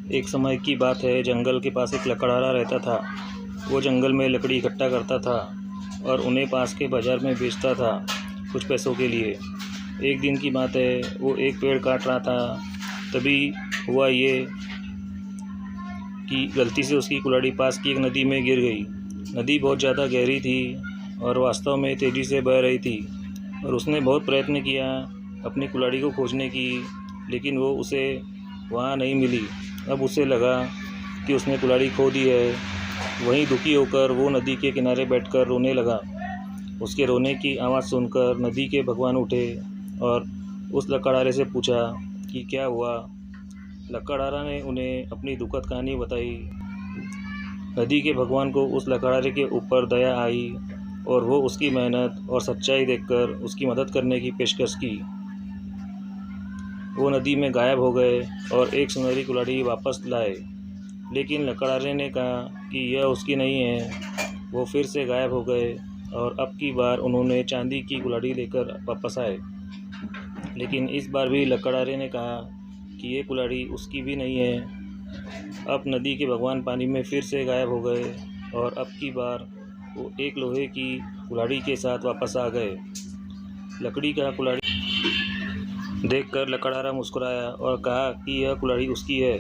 एक समय की बात है, जंगल के पास एक लकड़हारा रहता था। वो जंगल में लकड़ी इकट्ठा करता था और उन्हें पास के बाज़ार में बेचता था कुछ पैसों के लिए। एक दिन की बात है, वो एक पेड़ काट रहा था। तभी हुआ ये कि गलती से उसकी कुल्हाड़ी पास की एक नदी में गिर गई। नदी बहुत ज़्यादा गहरी थी और वास्तव में तेज़ी से बह रही थी और उसने बहुत प्रयत्न किया अपनी कुल्हाड़ी को खोजने की, लेकिन वो उसे वहाँ नहीं मिली। अब उसे लगा कि उसने कुल्हाड़ी खो दी है। वहीं दुखी होकर वो नदी के किनारे बैठकर रोने लगा। उसके रोने की आवाज़ सुनकर नदी के भगवान उठे और उस लकड़हारे से पूछा कि क्या हुआ। लकड़हारा ने उन्हें अपनी दुखद कहानी बताई। नदी के भगवान को उस लकड़हारे के ऊपर दया आई और वो उसकी मेहनत और सच्चाई देखकर उसकी मदद करने की पेशकश की। वो नदी में गायब हो गए और एक सुनहरी कुल्हाड़ी वापस लाए, लेकिन लकड़हारे ने कहा कि यह उसकी नहीं है। वो फिर से गायब हो गए और अब की बार उन्होंने चांदी की कुल्हाड़ी लेकर वापस आए, लेकिन इस बार भी लकड़हारे ने कहा कि ये कुल्हाड़ी उसकी भी नहीं है। अब नदी के भगवान पानी में फिर से गायब हो गए और अब की बार वो एक लोहे की कुल्हाड़ी के साथ वापस आ गए। लकड़ी का कुल्हाड़ी देखकर लकड़हारा मुस्कुराया और कहा कि यह कुल्हाड़ी उसकी है।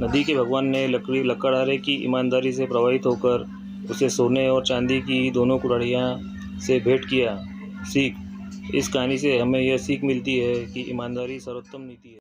नदी के भगवान ने लकड़हारे की ईमानदारी से प्रभावित होकर उसे सोने और चांदी की दोनों कुल्हाड़ियाँ से भेंट किया। सीख: इस कहानी से हमें यह सीख मिलती है कि ईमानदारी सर्वोत्तम नीति है।